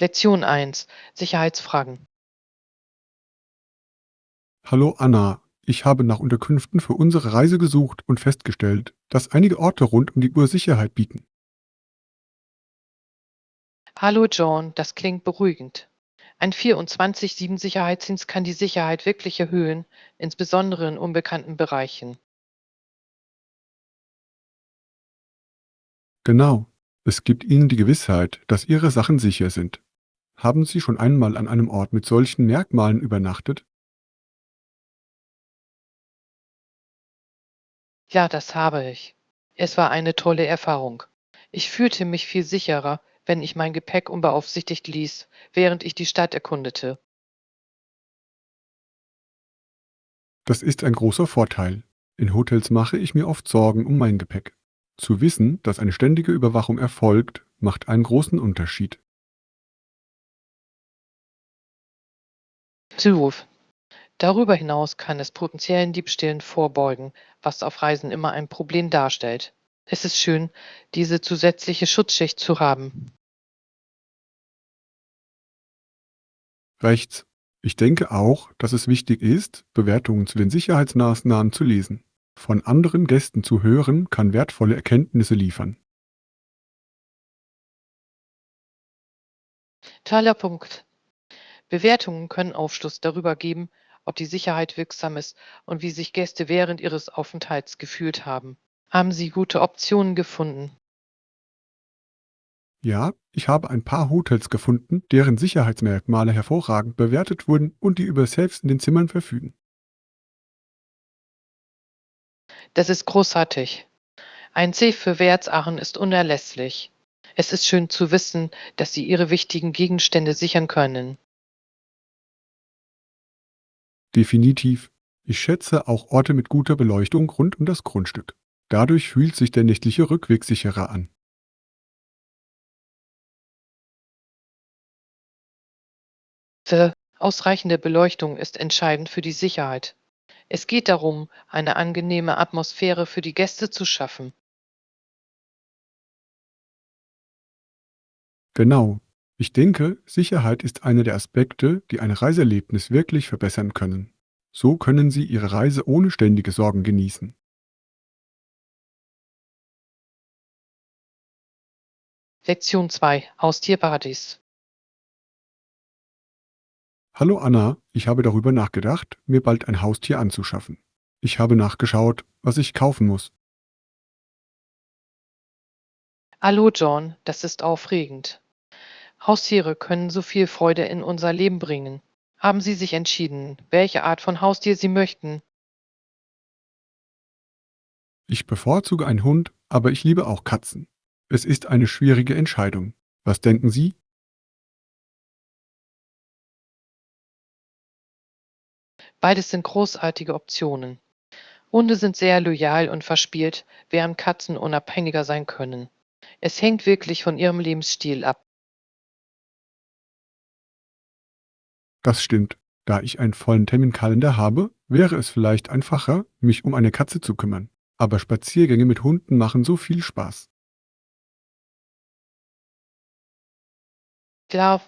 Lektion eins: Sicherheitsfragen. Hallo Anna, ich habe nach Unterkünften für unsere Reise gesucht und festgestellt, dass einige Orte rund um die Uhr Sicherheit bieten. Hallo John, das klingt beruhigend. Ein 24/7 Sicherheitsdienst kann die Sicherheit wirklich erhöhen, insbesondere in unbekannten Bereichen. Genau, es gibt Ihnen die Gewissheit, dass Ihre Sachen sicher sind. Haben Sie schon einmal an einem Ort mit solchen Merkmalen übernachtet? Ja, das habe ich. Es war eine tolle Erfahrung. Ich fühlte mich viel sicherer, wenn ich mein Gepäck unbeaufsichtigt ließ, während ich die Stadt erkundete. Das ist ein großer Vorteil. In Hotels mache ich mir oft Sorgen um mein Gepäck. Zu wissen, dass eine ständige Überwachung erfolgt, macht einen großen Unterschied. Zuruf. Darüber hinaus kann es potenziellen Diebstählen vorbeugen, was auf Reisen immer ein Problem darstellt. Es ist schön, diese zusätzliche Schutzschicht zu haben. Rechts. Ich denke auch, dass es wichtig ist, Bewertungen zu den Sicherheitsmaßnahmen zu lesen. Von anderen Gästen zu hören, kann wertvolle Erkenntnisse liefern. Toller Punkt. Bewertungen können Aufschluss darüber geben, ob die Sicherheit wirksam ist und wie sich Gäste während ihres Aufenthalts gefühlt haben. Haben Sie gute Optionen gefunden? Ja, ich habe ein paar Hotels gefunden, deren Sicherheitsmerkmale hervorragend bewertet wurden und die über Safes in den Zimmern verfügen. Das ist großartig. Ein Safe für Wertsachen ist unerlässlich. Es ist schön zu wissen, dass Sie Ihre wichtigen Gegenstände sichern können. Definitiv. Ich schätze auch Orte mit guter Beleuchtung rund um das Grundstück. Dadurch fühlt sich der nächtliche Rückweg sicherer an. Ausreichende Beleuchtung ist entscheidend für die Sicherheit. Es geht darum, eine angenehme Atmosphäre für die Gäste zu schaffen. Genau. Ich denke, Sicherheit ist einer der Aspekte, die ein Reiseerlebnis wirklich verbessern können. So können Sie Ihre Reise ohne ständige Sorgen genießen. Lektion 2: Haustierparadies. Hallo Anna, ich habe darüber nachgedacht, mir bald ein Haustier anzuschaffen. Ich habe nachgeschaut, was ich kaufen muss. Hallo John, das ist aufregend. Haustiere können so viel Freude in unser Leben bringen. Haben Sie sich entschieden, welche Art von Haustier Sie möchten? Ich bevorzuge einen Hund, aber ich liebe auch Katzen. Es ist eine schwierige Entscheidung. Was denken Sie? Beides sind großartige Optionen. Hunde sind sehr loyal und verspielt, während Katzen unabhängiger sein können. Es hängt wirklich von ihrem Lebensstil ab. Das stimmt. Da ich einen vollen Terminkalender habe, wäre es vielleicht einfacher, mich um eine Katze zu kümmern. Aber Spaziergänge mit Hunden machen so viel Spaß. Klar,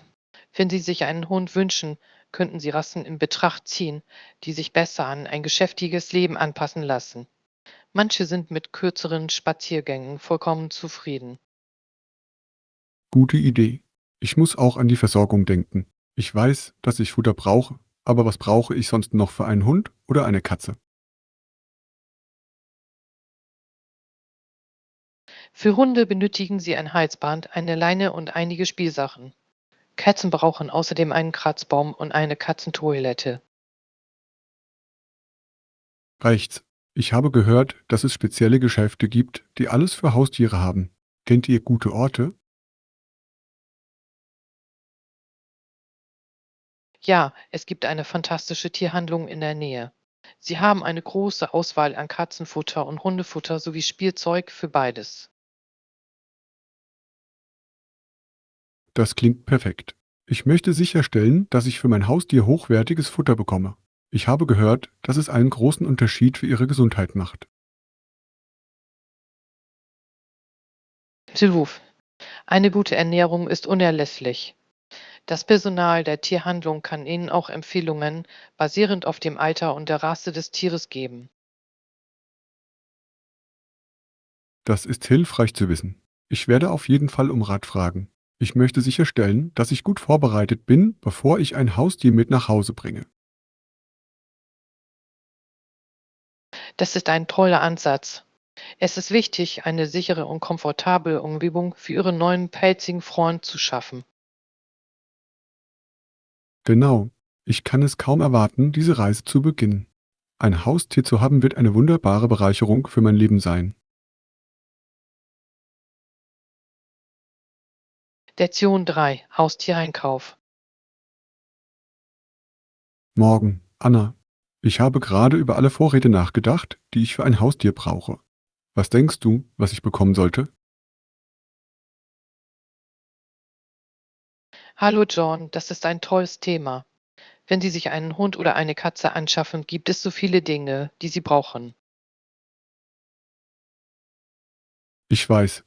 wenn Sie sich einen Hund wünschen, könnten Sie Rassen in Betracht ziehen, die sich besser an ein geschäftiges Leben anpassen lassen. Manche sind mit kürzeren Spaziergängen vollkommen zufrieden. Gute Idee. Ich muss auch an die Versorgung denken. Ich weiß, dass ich Futter brauche, aber was brauche ich sonst noch für einen Hund oder eine Katze? Für Hunde benötigen Sie ein Halsband, eine Leine und einige Spielsachen. Katzen brauchen außerdem einen Kratzbaum und eine Katzentoilette. Reicht's. Ich habe gehört, dass es spezielle Geschäfte gibt, die alles für Haustiere haben. Kennt ihr gute Orte? Ja, es gibt eine fantastische Tierhandlung in der Nähe. Sie haben eine große Auswahl an Katzenfutter und Hundefutter sowie Spielzeug für beides. Das klingt perfekt. Ich möchte sicherstellen, dass ich für mein Haustier hochwertiges Futter bekomme. Ich habe gehört, dass es einen großen Unterschied für ihre Gesundheit macht. Zuruf. Eine gute Ernährung ist unerlässlich. Das Personal der Tierhandlung kann Ihnen auch Empfehlungen basierend auf dem Alter und der Rasse des Tieres geben. Das ist hilfreich zu wissen. Ich werde auf jeden Fall um Rat fragen. Ich möchte sicherstellen, dass ich gut vorbereitet bin, bevor ich ein Haustier mit nach Hause bringe. Das ist ein toller Ansatz. Es ist wichtig, eine sichere und komfortable Umgebung für Ihren neuen pelzigen Freund zu schaffen. Genau. Ich kann es kaum erwarten, diese Reise zu beginnen. Ein Haustier zu haben wird eine wunderbare Bereicherung für mein Leben sein. Lektion 3: Haustiereinkauf. Morgen, Anna. Ich habe gerade über alle Vorräte nachgedacht, die ich für ein Haustier brauche. Was denkst du, was ich bekommen sollte? Hallo John, das ist ein tolles Thema. Wenn Sie sich einen Hund oder eine Katze anschaffen, gibt es so viele Dinge, die Sie brauchen. Ich weiß.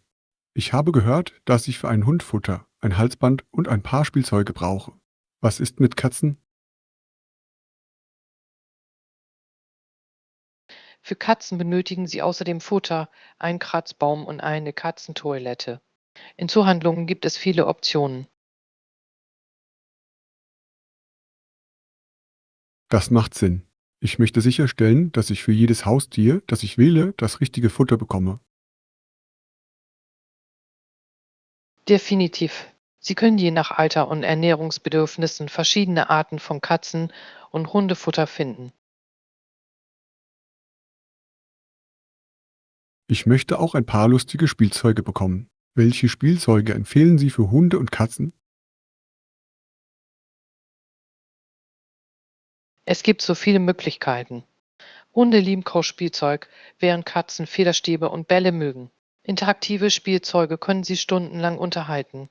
Ich habe gehört, dass ich für einen Hund Futter, ein Halsband und ein paar Spielzeuge brauche. Was ist mit Katzen? Für Katzen benötigen Sie außerdem Futter, einen Kratzbaum und eine Katzentoilette. In Zoohandlungen gibt es viele Optionen. Das macht Sinn. Ich möchte sicherstellen, dass ich für jedes Haustier, das ich wähle, das richtige Futter bekomme. Definitiv. Sie können je nach Alter und Ernährungsbedürfnissen verschiedene Arten von Katzen- und Hundefutter finden. Ich möchte auch ein paar lustige Spielzeuge bekommen. Welche Spielzeuge empfehlen Sie für Hunde und Katzen? Es gibt so viele Möglichkeiten. Hunde lieben Kauspielzeug, während Katzen Federstäbe und Bälle mögen. Interaktive Spielzeuge können sie stundenlang unterhalten.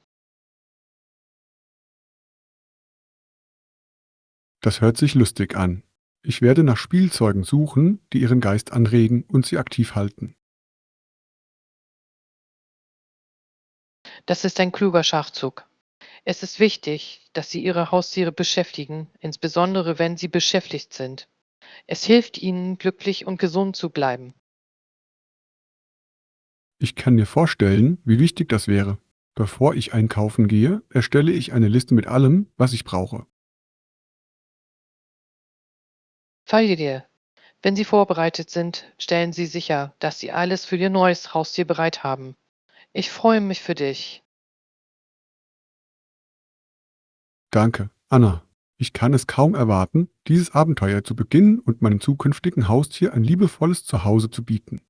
Das hört sich lustig an. Ich werde nach Spielzeugen suchen, die ihren Geist anregen und sie aktiv halten. Das ist ein kluger Schachzug. Es ist wichtig, dass Sie Ihre Haustiere beschäftigen, insbesondere wenn sie beschäftigt sind. Es hilft ihnen, glücklich und gesund zu bleiben. Ich kann mir vorstellen, wie wichtig das wäre. Bevor ich einkaufen gehe, erstelle ich eine Liste mit allem, was ich brauche. Folge dir. Wenn Sie vorbereitet sind, stellen Sie sicher, dass Sie alles für Ihr neues Haustier bereit haben. Ich freue mich für dich. Danke, Anna. Ich kann es kaum erwarten, dieses Abenteuer zu beginnen und meinem zukünftigen Haustier ein liebevolles Zuhause zu bieten.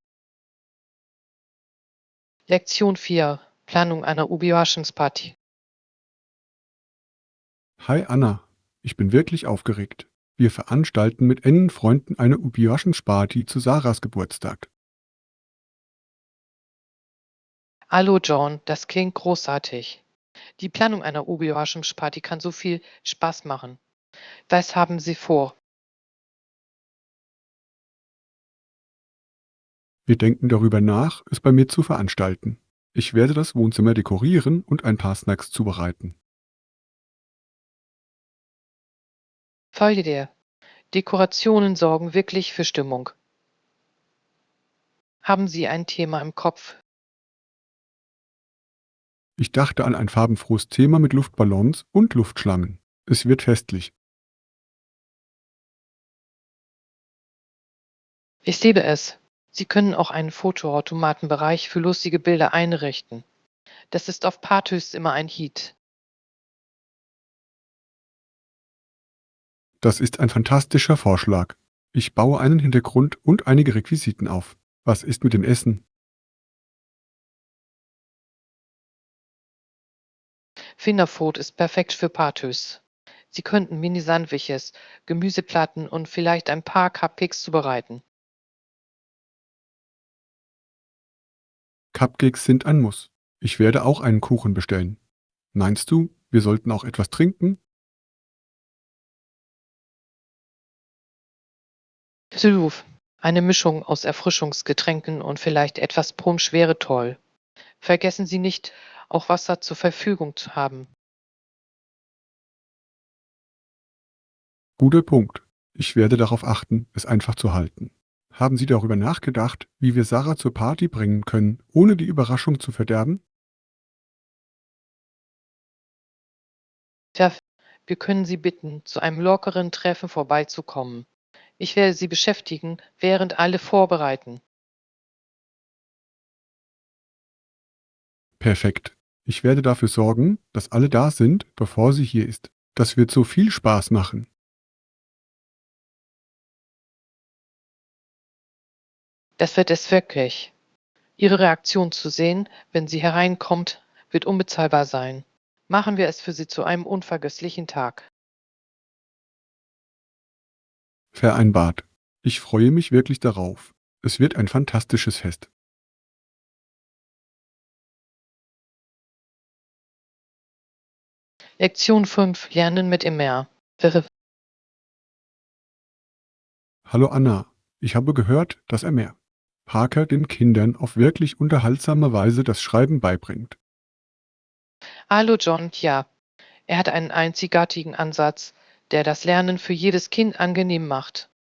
Lektion 4: Planung einer Überraschungsparty. Hi Anna, ich bin wirklich aufgeregt. Wir veranstalten mit engen Freunden eine Überraschungsparty zu Sarahs Geburtstag. Hallo John, das klingt großartig. Die Planung einer Überraschungsparty kann so viel Spaß machen. Was haben Sie vor? Wir denken darüber nach, es bei mir zu veranstalten. Ich werde das Wohnzimmer dekorieren und ein paar Snacks zubereiten. Folge dir. Dekorationen sorgen wirklich für Stimmung. Haben Sie ein Thema im Kopf? Ich dachte an ein farbenfrohes Thema mit Luftballons und Luftschlangen. Es wird festlich. Ich liebe es. Sie können auch einen Fotoautomatenbereich für lustige Bilder einrichten. Das ist auf Partys immer ein Hit. Das ist ein fantastischer Vorschlag. Ich baue einen Hintergrund und einige Requisiten auf. Was ist mit dem Essen? Fingerfood ist perfekt für Partys. Sie könnten Mini-Sandwiches, Gemüseplatten und vielleicht ein paar Cupcakes zubereiten. Cupcakes sind ein Muss. Ich werde auch einen Kuchen bestellen. Meinst du, wir sollten auch etwas trinken? Syluf, eine Mischung aus Erfrischungsgetränken und vielleicht etwas Punsch wäre toll. Vergessen Sie nicht, auch Wasser zur Verfügung zu haben. Guter Punkt. Ich werde darauf achten, es einfach zu halten. Haben Sie darüber nachgedacht, wie wir Sarah zur Party bringen können, ohne die Überraschung zu verderben? Ja, wir können Sie bitten, zu einem lockeren Treffen vorbeizukommen. Ich werde Sie beschäftigen, während alle vorbereiten. Perfekt. Ich werde dafür sorgen, dass alle da sind, bevor sie hier ist. Das wird so viel Spaß machen. Das wird es wirklich. Ihre Reaktion zu sehen, wenn sie hereinkommt, wird unbezahlbar sein. Machen wir es für Sie zu einem unvergesslichen Tag. Vereinbart. Ich freue mich wirklich darauf. Es wird ein fantastisches Fest. Lektion 5: Lernen mit Immer. Hallo Anna. Ich habe gehört, dass Parker den Kindern auf wirklich unterhaltsame Weise das Schreiben beibringt. Hallo John, ja, er hat einen einzigartigen Ansatz, der das Lernen für jedes Kind angenehm macht.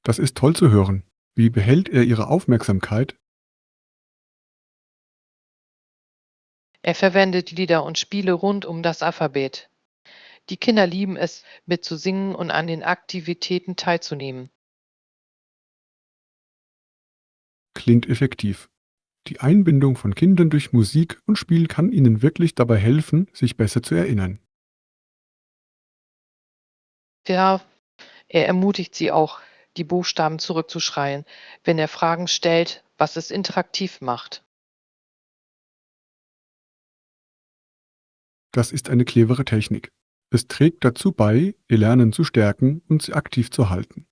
Das ist toll zu hören. Wie behält er ihre Aufmerksamkeit? Er verwendet Lieder und Spiele rund um das Alphabet. Die Kinder lieben es, mitzusingen und an den Aktivitäten teilzunehmen. Klingt effektiv. Die Einbindung von Kindern durch Musik und Spiel kann ihnen wirklich dabei helfen, sich besser zu erinnern. Ja, er ermutigt sie auch, die Buchstaben zurückzuschreien, wenn er Fragen stellt, was es interaktiv macht. Das ist eine clevere Technik. Es trägt dazu bei, ihr Lernen zu stärken und sie aktiv zu halten.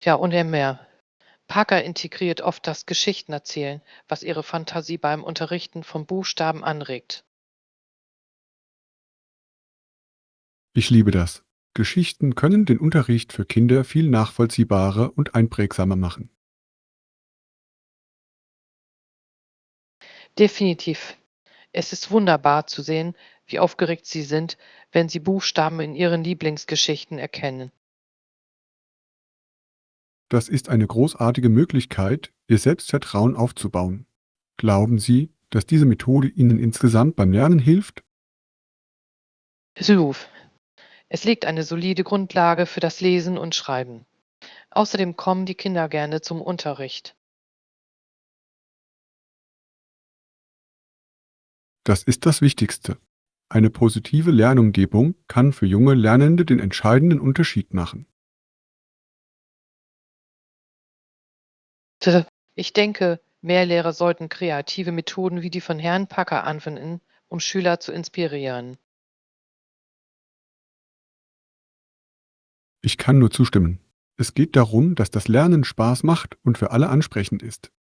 Ja, und er mehr. Parker integriert oft das Geschichtenerzählen, was ihre Fantasie beim Unterrichten von Buchstaben anregt. Ich liebe das. Geschichten können den Unterricht für Kinder viel nachvollziehbarer und einprägsamer machen. Definitiv. Es ist wunderbar zu sehen, wie aufgeregt sie sind, wenn sie Buchstaben in ihren Lieblingsgeschichten erkennen. Das ist eine großartige Möglichkeit, ihr Selbstvertrauen aufzubauen. Glauben Sie, dass diese Methode Ihnen insgesamt beim Lernen hilft? Ruf. Es legt eine solide Grundlage für das Lesen und Schreiben. Außerdem kommen die Kinder gerne zum Unterricht. Das ist das Wichtigste. Eine positive Lernumgebung kann für junge Lernende den entscheidenden Unterschied machen. Ich denke, mehr Lehrer sollten kreative Methoden wie die von Herrn Packer anwenden, um Schüler zu inspirieren. Ich kann nur zustimmen. Es geht darum, dass das Lernen Spaß macht und für alle ansprechend ist.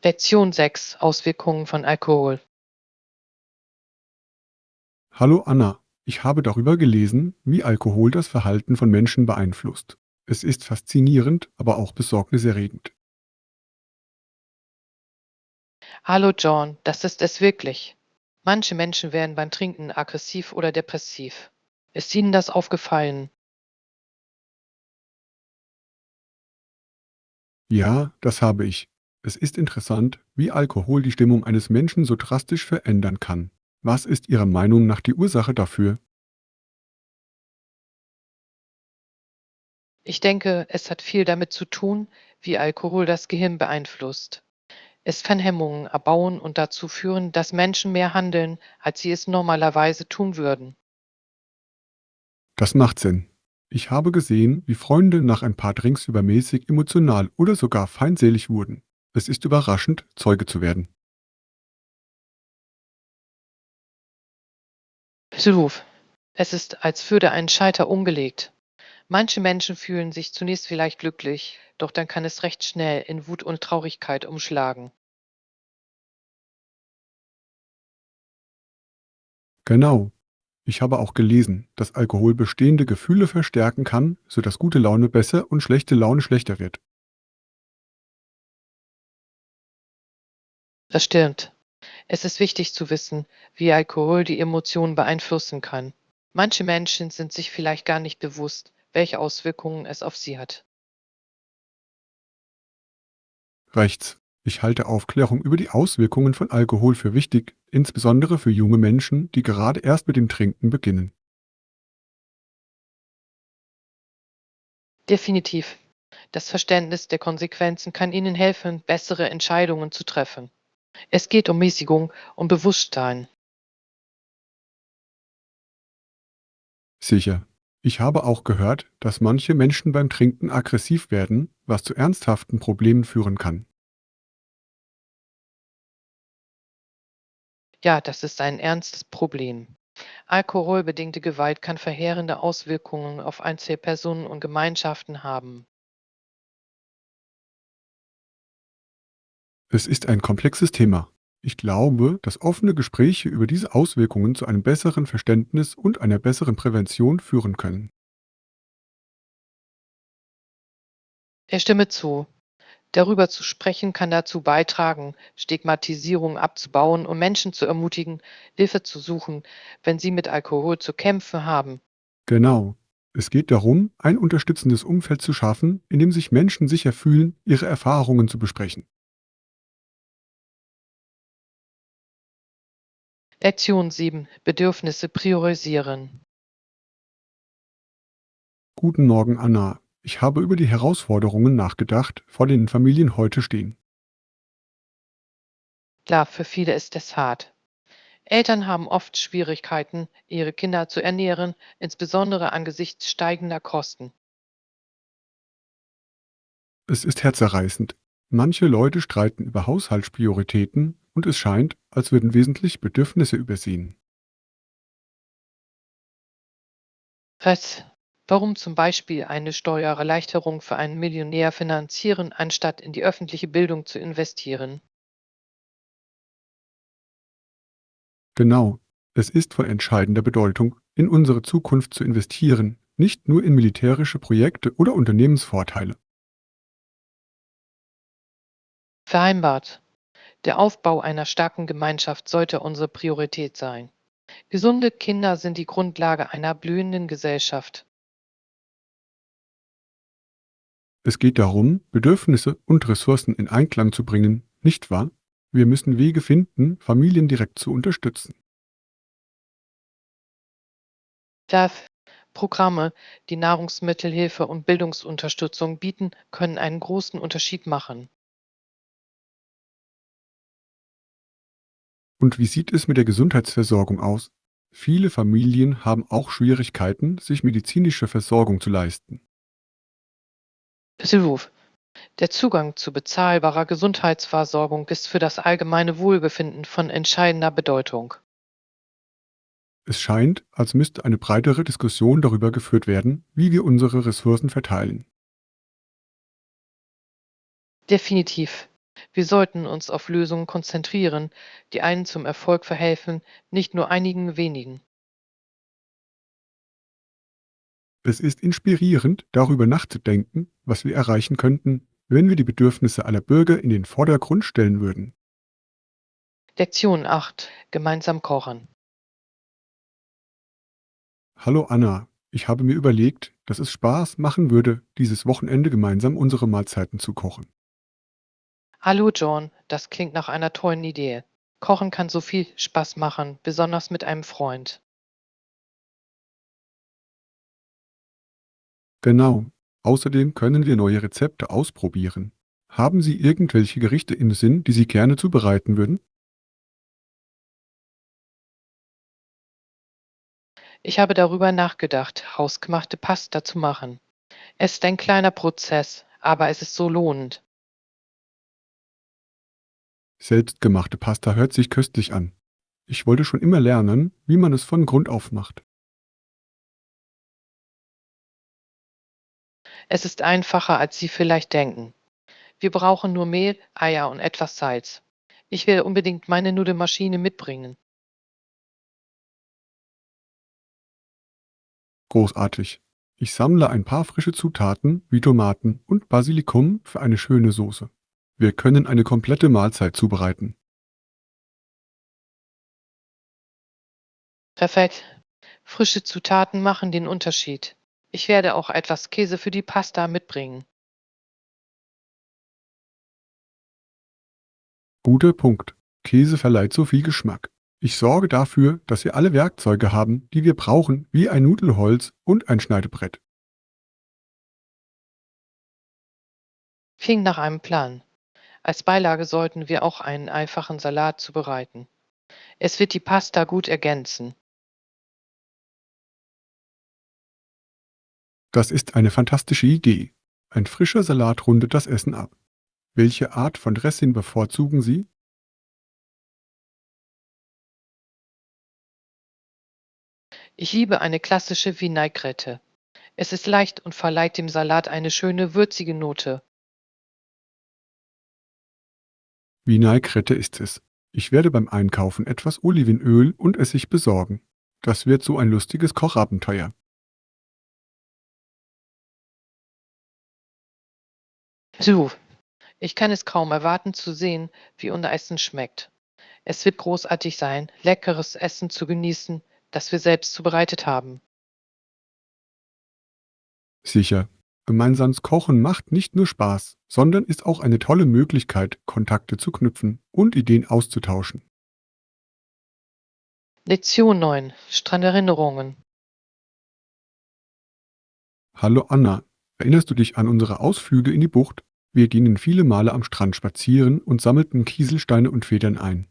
Lektion 6: Auswirkungen von Alkohol. Hallo Anna, ich habe darüber gelesen, wie Alkohol das Verhalten von Menschen beeinflusst. Es ist faszinierend, aber auch besorgniserregend. Hallo John, das ist es wirklich. Manche Menschen werden beim Trinken aggressiv oder depressiv. Ist Ihnen das aufgefallen? Ja, das habe ich. Es ist interessant, wie Alkohol die Stimmung eines Menschen so drastisch verändern kann. Was ist Ihrer Meinung nach die Ursache dafür? Ich denke, es hat viel damit zu tun, wie Alkohol das Gehirn beeinflusst. Es kann Hemmungen erbauen und dazu führen, dass Menschen mehr handeln, als sie es normalerweise tun würden. Das macht Sinn. Ich habe gesehen, wie Freunde nach ein paar Drinks übermäßig emotional oder sogar feindselig wurden. Es ist überraschend, Zeuge zu werden. Ruf. Es ist, als würde ein Schalter umgelegt. Manche Menschen fühlen sich zunächst vielleicht glücklich, doch dann kann es recht schnell in Wut und Traurigkeit umschlagen. Genau. Ich habe auch gelesen, dass Alkohol bestehende Gefühle verstärken kann, sodass gute Laune besser und schlechte Laune schlechter wird. Das stimmt. Es ist wichtig zu wissen, wie Alkohol die Emotionen beeinflussen kann. Manche Menschen sind sich vielleicht gar nicht bewusst, welche Auswirkungen es auf sie hat. Rechts. Ich halte Aufklärung über die Auswirkungen von Alkohol für wichtig, insbesondere für junge Menschen, die gerade erst mit dem Trinken beginnen. Definitiv. Das Verständnis der Konsequenzen kann ihnen helfen, bessere Entscheidungen zu treffen. Es geht um Mäßigung und Bewusstsein. Sicher. Ich habe auch gehört, dass manche Menschen beim Trinken aggressiv werden, was zu ernsthaften Problemen führen kann. Ja, das ist ein ernstes Problem. Alkoholbedingte Gewalt kann verheerende Auswirkungen auf Einzelpersonen und Gemeinschaften haben. Es ist ein komplexes Thema. Ich glaube, dass offene Gespräche über diese Auswirkungen zu einem besseren Verständnis und einer besseren Prävention führen können. Ich stimme zu. Darüber zu sprechen kann dazu beitragen, Stigmatisierung abzubauen und Menschen zu ermutigen, Hilfe zu suchen, wenn sie mit Alkohol zu kämpfen haben. Genau. Es geht darum, ein unterstützendes Umfeld zu schaffen, in dem sich Menschen sicher fühlen, ihre Erfahrungen zu besprechen. Lektion 7: Bedürfnisse priorisieren. Guten Morgen, Anna. Ich habe über die Herausforderungen nachgedacht, vor denen Familien heute stehen. Klar, für viele ist es hart. Eltern haben oft Schwierigkeiten, ihre Kinder zu ernähren, insbesondere angesichts steigender Kosten. Es ist herzerreißend. Manche Leute streiten über Haushaltsprioritäten und es scheint, als würden wesentlich Bedürfnisse übersehen. Was? Warum zum Beispiel eine Steuererleichterung für einen Millionär finanzieren, anstatt in die öffentliche Bildung zu investieren? Genau. Es ist von entscheidender Bedeutung, in unsere Zukunft zu investieren, nicht nur in militärische Projekte oder Unternehmensvorteile. Vereinbart. Der Aufbau einer starken Gemeinschaft sollte unsere Priorität sein. Gesunde Kinder sind die Grundlage einer blühenden Gesellschaft. Es geht darum, Bedürfnisse und Ressourcen in Einklang zu bringen, nicht wahr? Wir müssen Wege finden, Familien direkt zu unterstützen. Darf Programme, die Nahrungsmittelhilfe und Bildungsunterstützung bieten, können einen großen Unterschied machen. Und wie sieht es mit der Gesundheitsversorgung aus? Viele Familien haben auch Schwierigkeiten, sich medizinische Versorgung zu leisten. Hilf. Der Zugang zu bezahlbarer Gesundheitsversorgung ist für das allgemeine Wohlbefinden von entscheidender Bedeutung. Es scheint, als müsste eine breitere Diskussion darüber geführt werden, wie wir unsere Ressourcen verteilen. Definitiv. Wir sollten uns auf Lösungen konzentrieren, die allen zum Erfolg verhelfen, nicht nur einigen wenigen. Es ist inspirierend, darüber nachzudenken, was wir erreichen könnten, wenn wir die Bedürfnisse aller Bürger in den Vordergrund stellen würden. Lektion 8: Gemeinsam kochen. Hallo Anna, ich habe mir überlegt, dass es Spaß machen würde, dieses Wochenende gemeinsam unsere Mahlzeiten zu kochen. Hallo John, das klingt nach einer tollen Idee. Kochen kann so viel Spaß machen, besonders mit einem Freund. Genau. Außerdem können wir neue Rezepte ausprobieren. Haben Sie irgendwelche Gerichte im Sinn, die Sie gerne zubereiten würden? Ich habe darüber nachgedacht, hausgemachte Pasta zu machen. Es ist ein kleiner Prozess, aber es ist so lohnend. Selbstgemachte Pasta hört sich köstlich an. Ich wollte schon immer lernen, wie man es von Grund auf macht. Es ist einfacher, als Sie vielleicht denken. Wir brauchen nur Mehl, Eier und etwas Salz. Ich will unbedingt meine Nudelmaschine mitbringen. Großartig. Ich sammle ein paar frische Zutaten wie Tomaten und Basilikum für eine schöne Soße. Wir können eine komplette Mahlzeit zubereiten. Perfekt. Frische Zutaten machen den Unterschied. Ich werde auch etwas Käse für die Pasta mitbringen. Guter Punkt. Käse verleiht so viel Geschmack. Ich sorge dafür, dass wir alle Werkzeuge haben, die wir brauchen, wie ein Nudelholz und ein Schneidebrett. Klingt nach einem Plan. Als Beilage sollten wir auch einen einfachen Salat zubereiten. Es wird die Pasta gut ergänzen. Das ist eine fantastische Idee. Ein frischer Salat rundet das Essen ab. Welche Art von Dressing bevorzugen Sie? Ich liebe eine klassische Vinaigrette. Es ist leicht und verleiht dem Salat eine schöne würzige Note. Vinaigrette ist es. Ich werde beim Einkaufen etwas Olivenöl und Essig besorgen. Das wird so ein lustiges Kochabenteuer. Du, ich kann es kaum erwarten zu sehen, wie unser Essen schmeckt. Es wird großartig sein, leckeres Essen zu genießen, das wir selbst zubereitet haben. Sicher. Gemeinsames Kochen macht nicht nur Spaß, sondern ist auch eine tolle Möglichkeit, Kontakte zu knüpfen und Ideen auszutauschen. Lektion 9. Stranderinnerungen. Hallo Anna, erinnerst du dich an unsere Ausflüge in die Bucht? Wir gingen viele Male am Strand spazieren und sammelten Kieselsteine und Federn ein.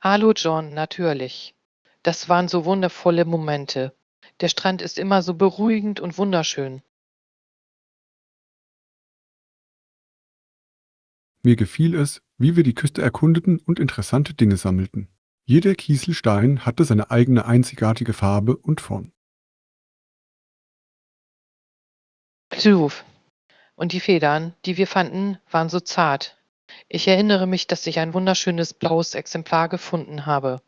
Hallo John, natürlich. Das waren so wundervolle Momente. Der Strand ist immer so beruhigend und wunderschön. Mir gefiel es, wie wir die Küste erkundeten und interessante Dinge sammelten. Jeder Kieselstein hatte seine eigene einzigartige Farbe und Form. Du, und die Federn, die wir fanden, waren so zart. Ich erinnere mich, dass ich ein wunderschönes blaues Exemplar gefunden habe.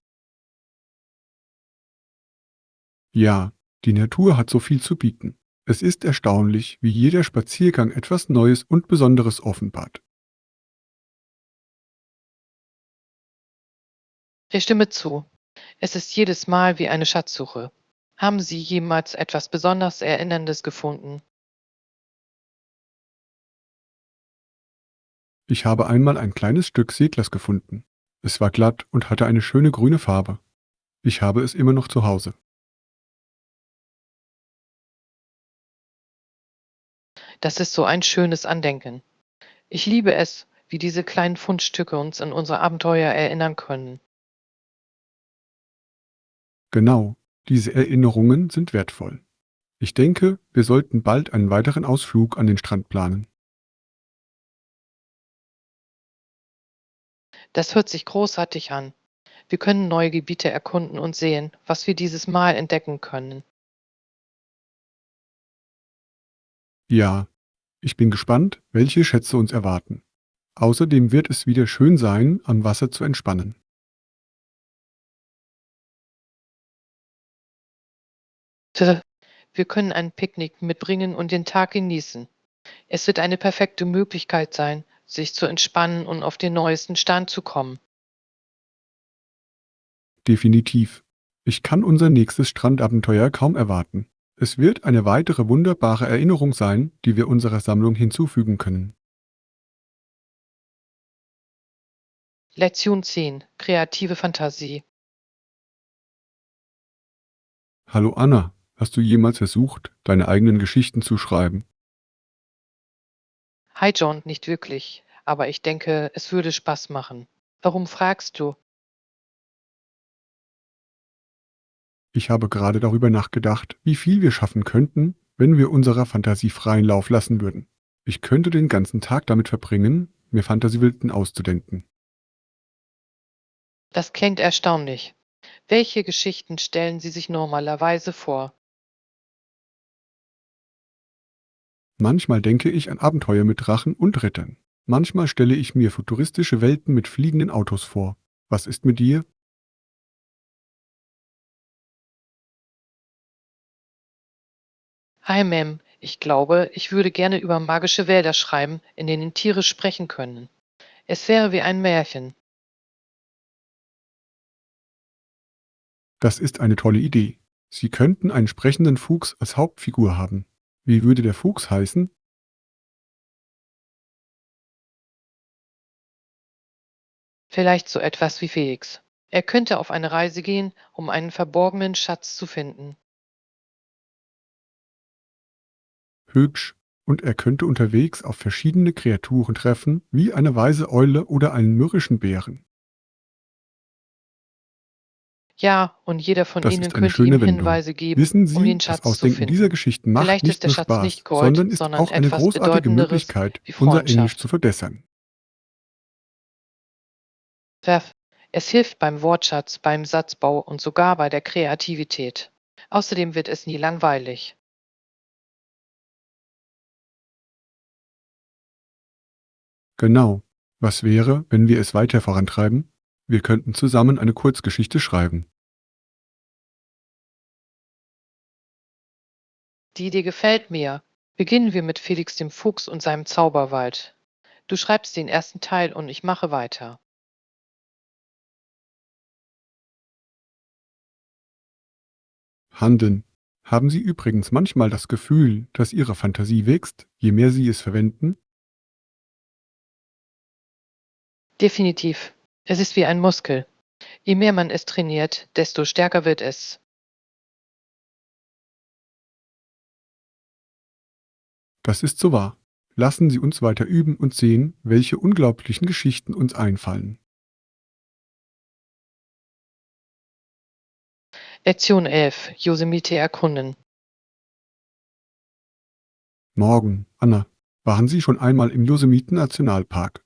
Ja, die Natur hat so viel zu bieten. Es ist erstaunlich, wie jeder Spaziergang etwas Neues und Besonderes offenbart. Ich stimme zu. Es ist jedes Mal wie eine Schatzsuche. Haben Sie jemals etwas besonders Erinnerndes gefunden? Ich habe einmal ein kleines Stück Seeglas gefunden. Es war glatt und hatte eine schöne grüne Farbe. Ich habe es immer noch zu Hause. Das ist so ein schönes Andenken. Ich liebe es, wie diese kleinen Fundstücke uns an unsere Abenteuer erinnern können. Genau, diese Erinnerungen sind wertvoll. Ich denke, wir sollten bald einen weiteren Ausflug an den Strand planen. Das hört sich großartig an. Wir können neue Gebiete erkunden und sehen, was wir dieses Mal entdecken können. Ja, ich bin gespannt, welche Schätze uns erwarten. Außerdem wird es wieder schön sein, am Wasser zu entspannen. Tja, wir können ein Picknick mitbringen und den Tag genießen. Es wird eine perfekte Möglichkeit sein, sich zu entspannen und auf den neuesten Stand zu kommen. Definitiv. Ich kann unser nächstes Strandabenteuer kaum erwarten. Es wird eine weitere wunderbare Erinnerung sein, die wir unserer Sammlung hinzufügen können. Lektion 10. Kreative Fantasie. Hallo Anna, hast du jemals versucht, deine eigenen Geschichten zu schreiben? Hi John, nicht wirklich, aber ich denke, es würde Spaß machen. Warum fragst du? Ich habe gerade darüber nachgedacht, wie viel wir schaffen könnten, wenn wir unserer Fantasie freien Lauf lassen würden. Ich könnte den ganzen Tag damit verbringen, mir Fantasiewelten auszudenken. Das klingt erstaunlich. Welche Geschichten stellen Sie sich normalerweise vor? Manchmal denke ich an Abenteuer mit Drachen und Rittern. Manchmal stelle ich mir futuristische Welten mit fliegenden Autos vor. Was ist mit dir? Hi Mem, ich glaube, ich würde gerne über magische Wälder schreiben, in denen Tiere sprechen können. Es wäre wie ein Märchen. Das ist eine tolle Idee. Sie könnten einen sprechenden Fuchs als Hauptfigur haben. Wie würde der Fuchs heißen? Vielleicht so etwas wie Felix. Er könnte auf eine Reise gehen, um einen verborgenen Schatz zu finden. Hübsch. Und er könnte unterwegs auf verschiedene Kreaturen treffen, wie eine weise Eule oder einen mürrischen Bären. Ja, und jeder von Das ihnen ist eine könnte ihm schöne Wendung. Hinweise geben, Wissen um Sie, den das Schatz zu Ausdenken dieser finden. Geschichten macht Vielleicht ist nicht der nur Schatz nicht Spaß, Gold, sondern ist sondern auch eine etwas großartige Bedeutenderes Möglichkeit, wie unser Englisch zu Freundschaft. verbessern. Verf. Es hilft beim Wortschatz, beim Satzbau und sogar bei der Kreativität. Außerdem wird es nie langweilig. Genau. Was wäre, wenn wir es weiter vorantreiben? Wir könnten zusammen eine Kurzgeschichte schreiben. Die Idee gefällt mir. Beginnen wir mit Felix dem Fuchs und seinem Zauberwald. Du schreibst den ersten Teil und ich mache weiter. Handeln. Haben Sie übrigens manchmal das Gefühl, dass Ihre Fantasie wächst, je mehr Sie es verwenden? Definitiv. Es ist wie ein Muskel. Je mehr man es trainiert, desto stärker wird es. Das ist so wahr. Lassen Sie uns weiter üben und sehen, welche unglaublichen Geschichten uns einfallen. Lektion 11. Yosemite erkunden. Morgen, Anna. Waren Sie schon einmal im Yosemite-Nationalpark?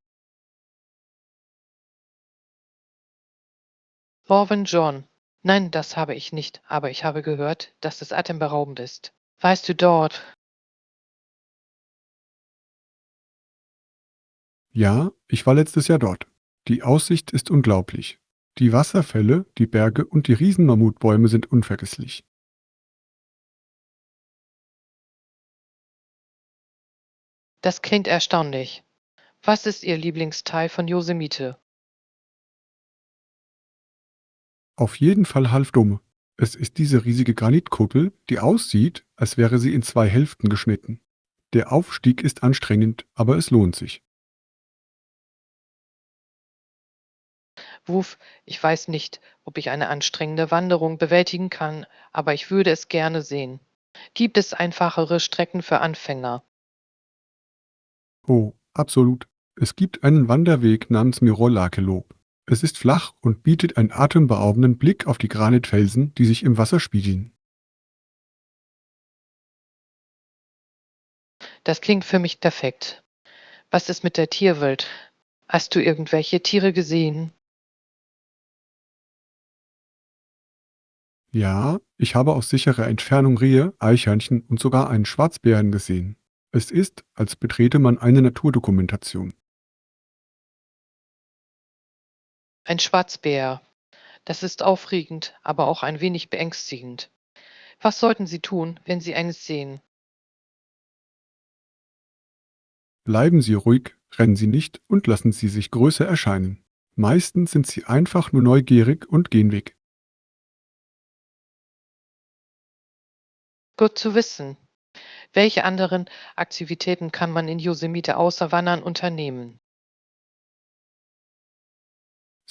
Morven John. Nein, das habe ich nicht, aber ich habe gehört, dass es atemberaubend ist. Weißt du dort? Ja, ich war letztes Jahr dort. Die Aussicht ist unglaublich. Die Wasserfälle, die Berge und die Riesenmammutbäume sind unvergesslich. Das klingt erstaunlich. Was ist Ihr Lieblingsteil von Yosemite? Auf jeden Fall Halfdome. Es ist diese riesige Granitkuppel, die aussieht, als wäre sie in zwei Hälften geschnitten. Der Aufstieg ist anstrengend, aber es lohnt sich. Wuf, ich weiß nicht, ob ich eine anstrengende Wanderung bewältigen kann, aber ich würde es gerne sehen. Gibt es einfachere Strecken für Anfänger? Oh, absolut. Es gibt einen Wanderweg namens Mirolake-Loop. Es ist flach und bietet einen atemberaubenden Blick auf die Granitfelsen, die sich im Wasser spiegeln. Das klingt für mich perfekt. Was ist mit der Tierwelt? Hast du irgendwelche Tiere gesehen? Ja, ich habe aus sicherer Entfernung Rehe, Eichhörnchen und sogar einen Schwarzbären gesehen. Es ist, als betrete man eine Naturdokumentation. Ein Schwarzbär. Das ist aufregend, aber auch ein wenig beängstigend. Was sollten Sie tun, wenn Sie eines sehen? Bleiben Sie ruhig, rennen Sie nicht und lassen Sie sich größer erscheinen. Meistens sind sie einfach nur neugierig und gehen weg. Gut zu wissen. Welche anderen Aktivitäten kann man in Yosemite außer Wandern unternehmen?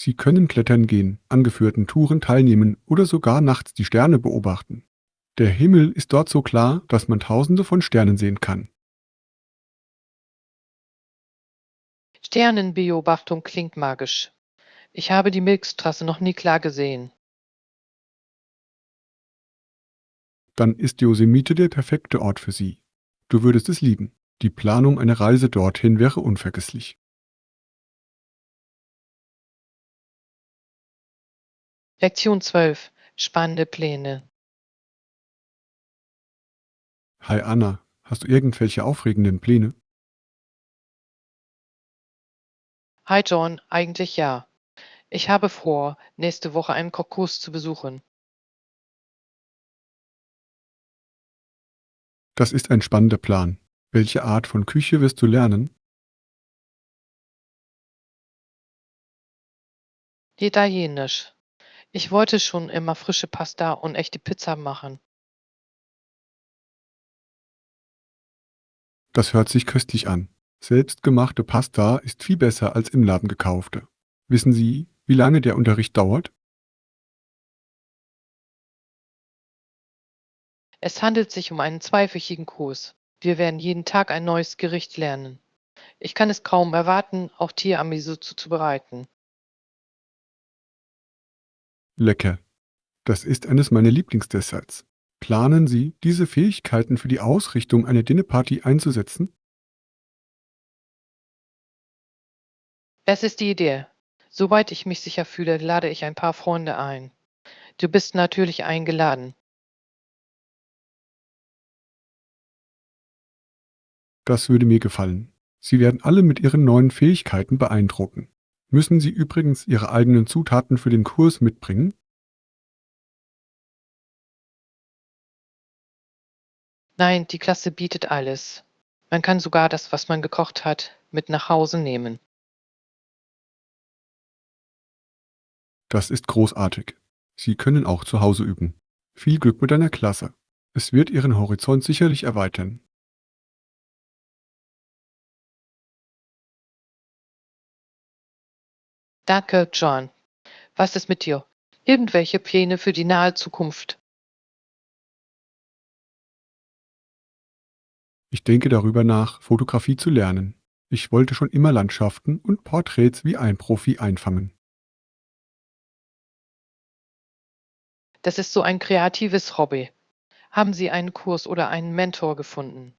Sie können klettern gehen, an geführten Touren teilnehmen oder sogar nachts die Sterne beobachten. Der Himmel ist dort so klar, dass man Tausende von Sternen sehen kann. Sternenbeobachtung klingt magisch. Ich habe die Milchstraße noch nie klar gesehen. Dann ist Yosemite der perfekte Ort für Sie. Du würdest es lieben. Die Planung einer Reise dorthin wäre unvergesslich. Lektion 12. Spannende Pläne. Hi Anna, hast du irgendwelche aufregenden Pläne? Hi John, eigentlich ja. Ich habe vor, nächste Woche einen Kochkurs zu besuchen. Das ist ein spannender Plan. Welche Art von Küche wirst du lernen? Italienisch. Ich wollte schon immer frische Pasta und echte Pizza machen. Das hört sich köstlich an. Selbstgemachte Pasta ist viel besser als im Laden gekaufte. Wissen Sie, wie lange der Unterricht dauert? Es handelt sich um einen zweiwöchigen Kurs. Wir werden jeden Tag ein neues Gericht lernen. Ich kann es kaum erwarten, auch Tiramisu zuzubereiten. Lecker. Das ist eines meiner Lieblingsdesserts. Planen Sie, diese Fähigkeiten für die Ausrichtung einer Dinnerparty einzusetzen? Es ist die Idee. Sobald ich mich sicher fühle, lade ich ein paar Freunde ein. Du bist natürlich eingeladen. Das würde mir gefallen. Sie werden alle mit Ihren neuen Fähigkeiten beeindrucken. Müssen Sie übrigens Ihre eigenen Zutaten für den Kurs mitbringen? Nein, die Klasse bietet alles. Man kann sogar das, was man gekocht hat, mit nach Hause nehmen. Das ist großartig. Sie können auch zu Hause üben. Viel Glück mit deiner Klasse. Es wird Ihren Horizont sicherlich erweitern. Danke, John. Was ist mit dir? Irgendwelche Pläne für die nahe Zukunft? Ich denke darüber nach, Fotografie zu lernen. Ich wollte schon immer Landschaften und Porträts wie ein Profi einfangen. Das ist so ein kreatives Hobby. Haben Sie einen Kurs oder einen Mentor gefunden?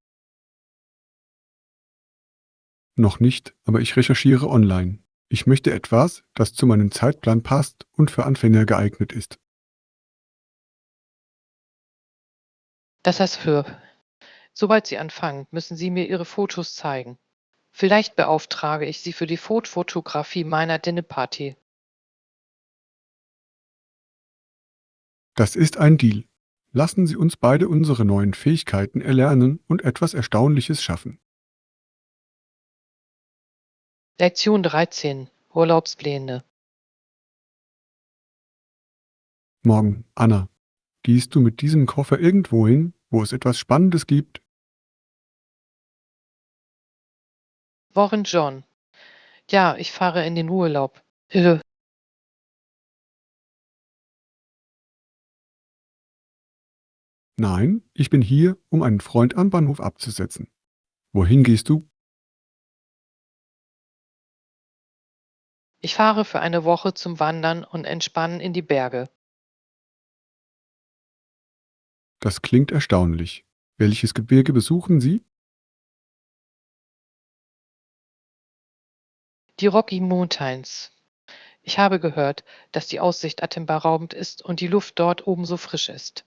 Noch nicht, aber ich recherchiere online. Ich möchte etwas, das zu meinem Zeitplan passt und für Anfänger geeignet ist. Das heißt für. Sobald Sie anfangen, müssen Sie mir Ihre Fotos zeigen. Vielleicht beauftrage ich Sie für die Fotografie meiner Dinnerparty. Das ist ein Deal. Lassen Sie uns beide unsere neuen Fähigkeiten erlernen und etwas Erstaunliches schaffen. Lektion 13. Urlaubspläne. Morgen, Anna, gehst du mit diesem Koffer irgendwo hin, wo es etwas Spannendes gibt? Wochen John. Ja, ich fahre in den Urlaub. Äh, Nein, ich bin hier, um einen Freund am Bahnhof abzusetzen. Wohin gehst du? Ich fahre für eine Woche zum Wandern und Entspannen in die Berge. Das klingt erstaunlich. Welches Gebirge besuchen Sie? Die Rocky Mountains. Ich habe gehört, dass die Aussicht atemberaubend ist und die Luft dort oben so frisch ist.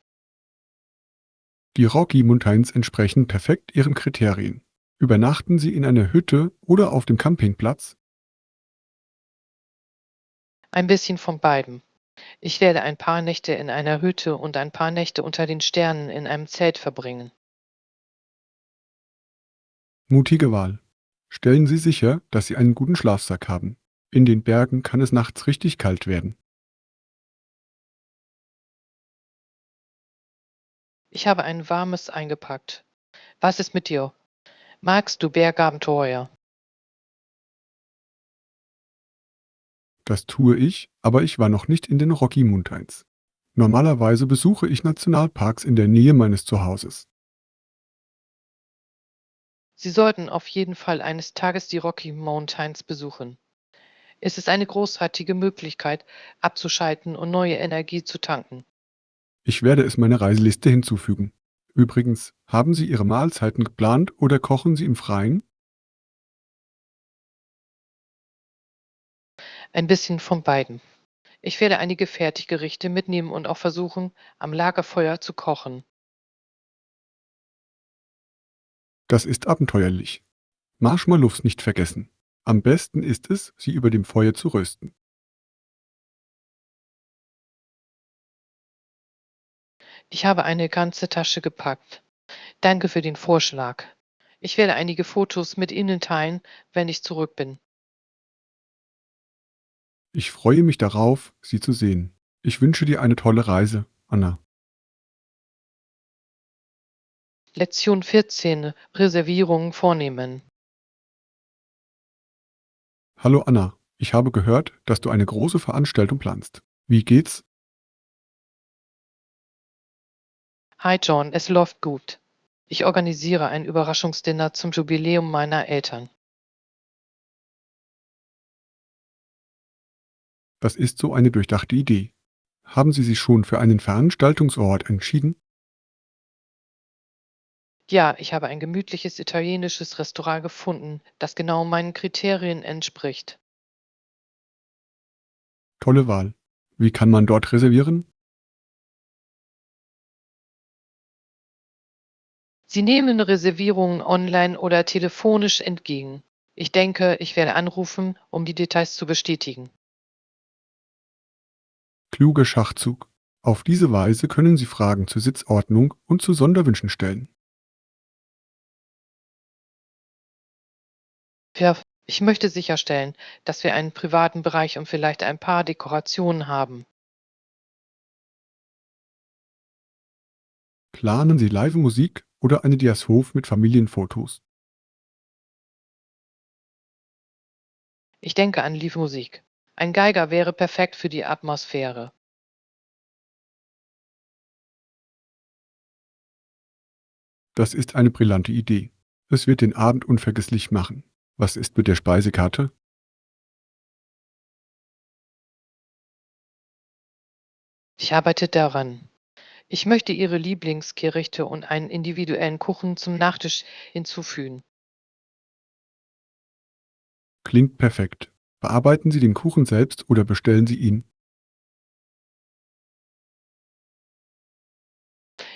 Die Rocky Mountains entsprechen perfekt Ihren Kriterien. Übernachten Sie in einer Hütte oder auf dem Campingplatz? Ein bisschen von beidem. Ich werde ein paar Nächte in einer Hütte und ein paar Nächte unter den Sternen in einem Zelt verbringen. Mutige Wahl. Stellen Sie sicher, dass Sie einen guten Schlafsack haben. In den Bergen kann es nachts richtig kalt werden. Ich habe ein warmes eingepackt. Was ist mit dir? Magst du Bergabenteuer? Das tue ich, aber ich war noch nicht in den Rocky Mountains. Normalerweise besuche ich Nationalparks in der Nähe meines Zuhauses. Sie sollten auf jeden Fall eines Tages die Rocky Mountains besuchen. Es ist eine großartige Möglichkeit, abzuschalten und neue Energie zu tanken. Ich werde es meiner Reiseliste hinzufügen. Übrigens, haben Sie Ihre Mahlzeiten geplant oder kochen Sie im Freien? Ein bisschen von beiden. Ich werde einige Fertiggerichte mitnehmen und auch versuchen, am Lagerfeuer zu kochen. Das ist abenteuerlich. Marshmallows nicht vergessen. Am besten ist es, sie über dem Feuer zu rösten. Ich habe eine ganze Tasche gepackt. Danke für den Vorschlag. Ich werde einige Fotos mit Ihnen teilen, wenn ich zurück bin. Ich freue mich darauf, sie zu sehen. Ich wünsche dir eine tolle Reise, Anna. Lektion 14. Reservierungen vornehmen. Hallo Anna, ich habe gehört, dass du eine große Veranstaltung planst. Wie geht's? Hi John, es läuft gut. Ich organisiere ein Überraschungsdinner zum Jubiläum meiner Eltern. Das ist so eine durchdachte Idee. Haben Sie sich schon für einen Veranstaltungsort entschieden? Ja, ich habe ein gemütliches italienisches Restaurant gefunden, das genau meinen Kriterien entspricht. Tolle Wahl. Wie kann man dort reservieren? Sie nehmen Reservierungen online oder telefonisch entgegen. Ich denke, ich werde anrufen, um die Details zu bestätigen. Kluger Schachzug. Auf diese Weise können Sie Fragen zur Sitzordnung und zu Sonderwünschen stellen. Ja, ich möchte sicherstellen, dass wir einen privaten Bereich und vielleicht ein paar Dekorationen haben. Planen Sie Live-Musik oder eine Diashof mit Familienfotos. Ich denke an Live-Musik. Ein Geiger wäre perfekt für die Atmosphäre. Das ist eine brillante Idee. Es wird den Abend unvergesslich machen. Was ist mit der Speisekarte? Ich arbeite daran. Ich möchte Ihre Lieblingsgerichte und einen individuellen Kuchen zum Nachtisch hinzufügen. Klingt perfekt. Bearbeiten Sie den Kuchen selbst oder bestellen Sie ihn?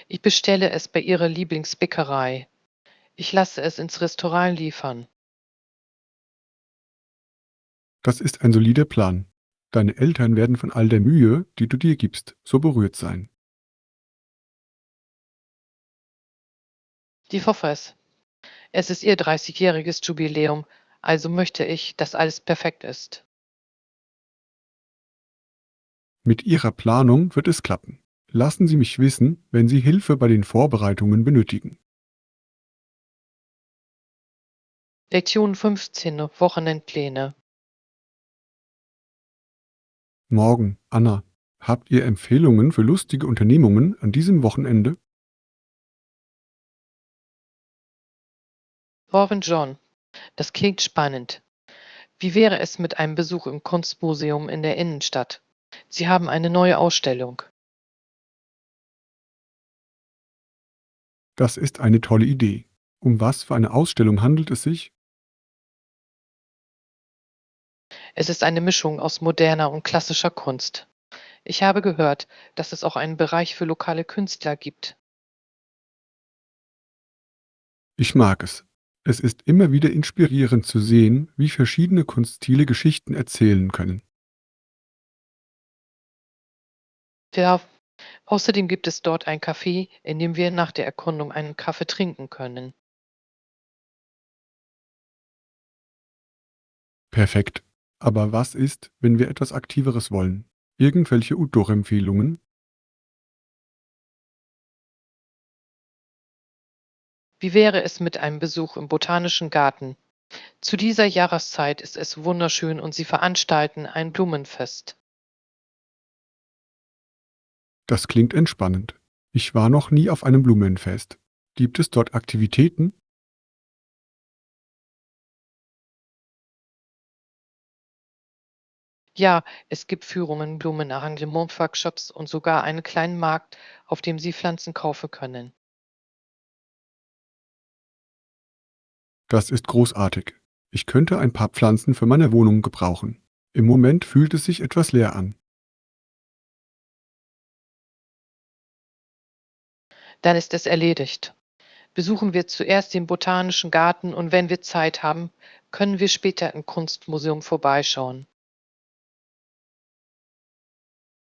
Ich bestelle es bei Ihrer Lieblingsbäckerei. Ich lasse es ins Restaurant liefern. Das ist ein solider Plan. Deine Eltern werden von all der Mühe, die du dir gibst, so berührt sein. Ich hoffe es. Es ist Ihr 30-jähriges Jubiläum, also möchte ich, dass alles perfekt ist. Mit Ihrer Planung wird es klappen. Lassen Sie mich wissen, wenn Sie Hilfe bei den Vorbereitungen benötigen. Lektion 15. Wochenendpläne. Morgen, Anna, habt ihr Empfehlungen für lustige Unternehmungen an diesem Wochenende? Morgen John. Das klingt spannend. Wie wäre es mit einem Besuch im Kunstmuseum in der Innenstadt? Sie haben eine neue Ausstellung. Das ist eine tolle Idee. Um was für eine Ausstellung handelt es sich? Es ist eine Mischung aus moderner und klassischer Kunst. Ich habe gehört, dass es auch einen Bereich für lokale Künstler gibt. Ich mag es. Es ist immer wieder inspirierend zu sehen, wie verschiedene Kunststile Geschichten erzählen können. Ja, außerdem gibt es dort ein Café, in dem wir nach der Erkundung einen Kaffee trinken können. Perfekt. Aber was ist, wenn wir etwas Aktiveres wollen? Irgendwelche Outdoor-Empfehlungen? Wie wäre es mit einem Besuch im Botanischen Garten? Zu dieser Jahreszeit ist es wunderschön und sie veranstalten ein Blumenfest. Das klingt entspannend. Ich war noch nie auf einem Blumenfest. Gibt es dort Aktivitäten? Ja, es gibt Führungen, Blumenarrangement-Workshops und sogar einen kleinen Markt, auf dem Sie Pflanzen kaufen können. Das ist großartig. Ich könnte ein paar Pflanzen für meine Wohnung gebrauchen. Im Moment fühlt es sich etwas leer an. Dann ist es erledigt. Besuchen wir zuerst den Botanischen Garten und wenn wir Zeit haben, können wir später im Kunstmuseum vorbeischauen.